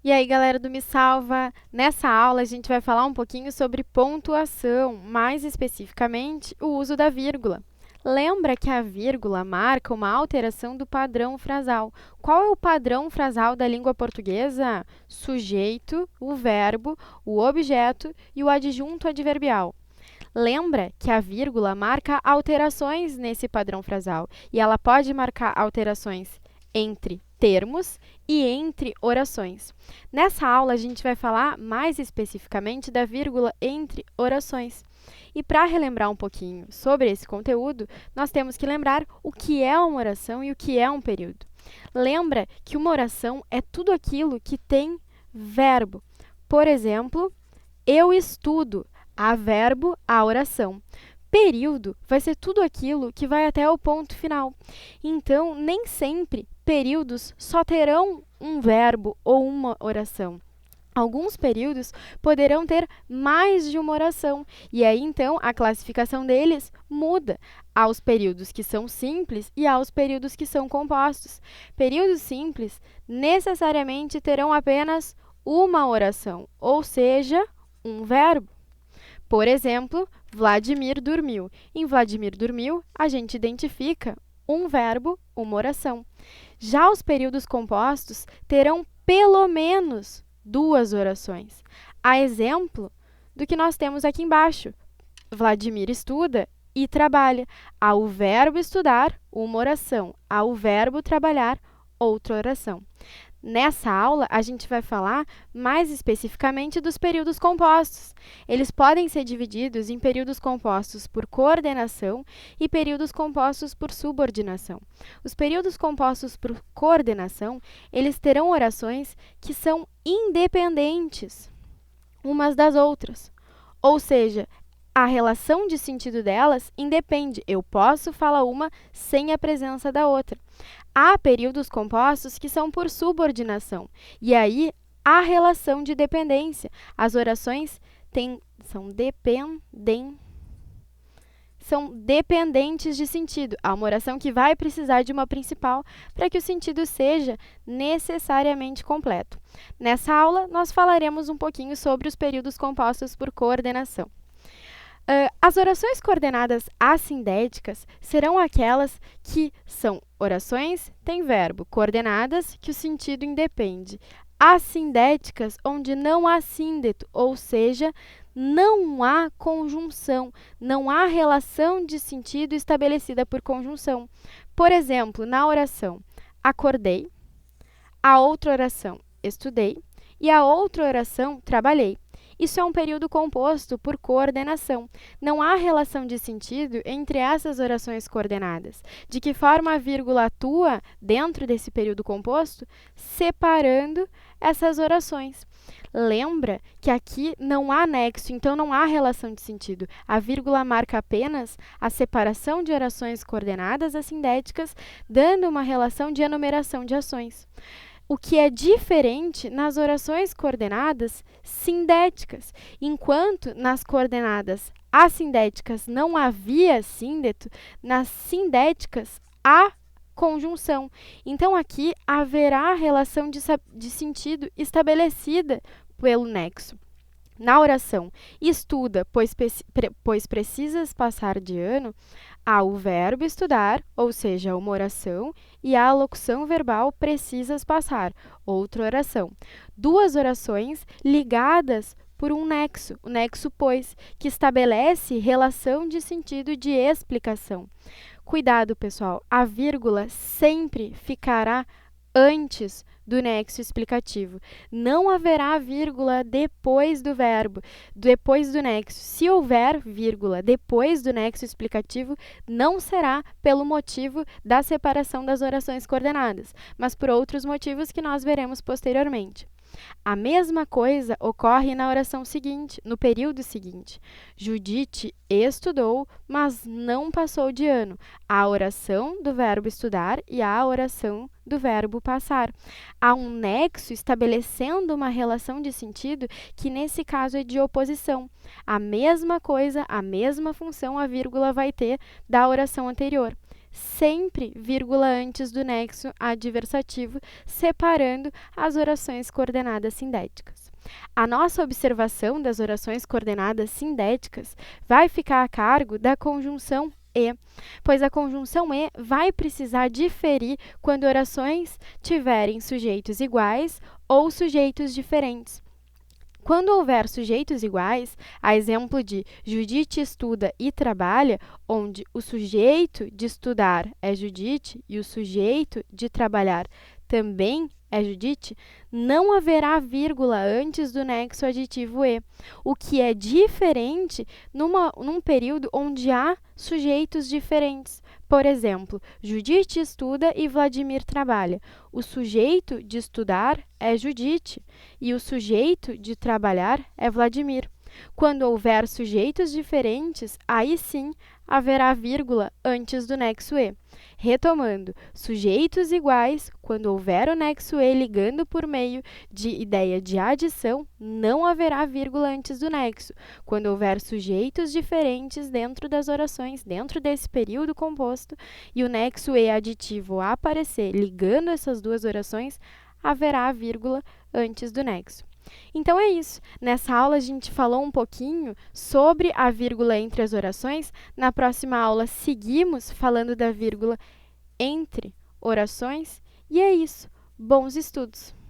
E aí, galera do Me Salva! Nessa aula, a gente vai falar um pouquinho sobre pontuação, mais especificamente, o uso da vírgula. Lembra que a vírgula marca uma alteração do padrão frasal. Qual é o padrão frasal da língua portuguesa? Sujeito, o verbo, o objeto e o adjunto adverbial. Lembra que a vírgula marca alterações nesse padrão frasal e ela pode marcar alterações entre termos e entre orações. Nessa aula, a gente vai falar mais especificamente da vírgula entre orações. E para relembrar um pouquinho sobre esse conteúdo, nós temos que lembrar o que é uma oração e o que é um período. Lembra que uma oração é tudo aquilo que tem verbo. Por exemplo, eu estudo. Há verbo, há oração. Período vai ser tudo aquilo que vai até o ponto final. Então, nem sempre períodos só terão um verbo ou uma oração. Alguns períodos poderão ter mais de uma oração, e aí então a classificação deles muda aos períodos que são simples e aos períodos que são compostos. Períodos simples necessariamente terão apenas uma oração, ou seja, um verbo. Por exemplo, Vladimir dormiu. Em Vladimir dormiu, a gente identifica um verbo, uma oração. Já os períodos compostos terão pelo menos duas orações. A exemplo do que nós temos aqui embaixo. Vladimir estuda e trabalha. Há o verbo estudar, uma oração. Há o verbo trabalhar, outra oração. Nessa aula, a gente vai falar mais especificamente dos períodos compostos. Eles podem ser divididos em períodos compostos por coordenação e períodos compostos por subordinação. Os períodos compostos por coordenação, eles terão orações que são independentes umas das outras. Ou seja, a relação de sentido delas independe. Eu posso falar uma sem a presença da outra. Há períodos compostos que são por subordinação, e aí há relação de dependência. As orações são dependentes de sentido. Há uma oração que vai precisar de uma principal para que o sentido seja necessariamente completo. Nessa aula, nós falaremos um pouquinho sobre os períodos compostos por coordenação. As orações coordenadas assindéticas serão aquelas que são orações, tem verbo, coordenadas, que o sentido independe. Assindéticas, onde não há síndeto, ou seja, não há conjunção, não há relação de sentido estabelecida por conjunção. Por exemplo, na oração acordei, a outra oração estudei e a outra oração trabalhei. Isso é um período composto por coordenação. Não há relação de sentido entre essas orações coordenadas. De que forma a vírgula atua dentro desse período composto? Separando essas orações. Lembra que aqui não há nexo, então não há relação de sentido. A vírgula marca apenas a separação de orações coordenadas assindéticas, dando uma relação de enumeração de ações. O que é diferente nas orações coordenadas sindéticas. Enquanto nas coordenadas assindéticas não havia síndeto, nas sindéticas há conjunção. Então, aqui haverá relação de sentido estabelecida pelo nexo. Na oração estuda, pois precisas passar de ano, há o verbo estudar, ou seja, uma oração, e a locução verbal precisas passar, outra oração. Duas orações ligadas por um nexo, o nexo pois, que estabelece relação de sentido de explicação. Cuidado, pessoal, a vírgula sempre ficará antes do nexo explicativo. Não haverá vírgula depois do verbo, depois do nexo. Se houver vírgula depois do nexo explicativo, não será pelo motivo da separação das orações coordenadas, mas por outros motivos que nós veremos posteriormente. A mesma coisa ocorre na oração seguinte, no período seguinte. Judite estudou, mas não passou de ano. Há a oração do verbo estudar e há a oração do verbo passar. Há um nexo estabelecendo uma relação de sentido que, nesse caso, é de oposição. A mesma coisa, a mesma função, a vírgula vai ter da oração anterior. sempre vírgula antes do nexo adversativo, separando as orações coordenadas sindéticas. A nossa observação das orações coordenadas sindéticas vai ficar a cargo da conjunção e, pois a conjunção e vai precisar diferir quando orações tiverem sujeitos iguais ou sujeitos diferentes. Quando houver sujeitos iguais, a exemplo de Judite estuda e trabalha, onde o sujeito de estudar é Judite e o sujeito de trabalhar também é Judite, não haverá vírgula antes do nexo aditivo e, o que é diferente num período onde há sujeitos diferentes. Por exemplo, Judite estuda e Vladimir trabalha. O sujeito de estudar é Judite e o sujeito de trabalhar é Vladimir. Quando houver sujeitos diferentes, aí sim haverá vírgula antes do nexo e. Retomando, sujeitos iguais, quando houver o nexo e ligando por meio de ideia de adição, não haverá vírgula antes do nexo. Quando houver sujeitos diferentes dentro das orações, dentro desse período composto, e o nexo e aditivo aparecer ligando essas duas orações, haverá vírgula antes do nexo. Então é isso. Nessa aula a gente falou um pouquinho sobre a vírgula entre as orações. Na próxima aula seguimos falando da vírgula entre orações. E é isso. Bons estudos!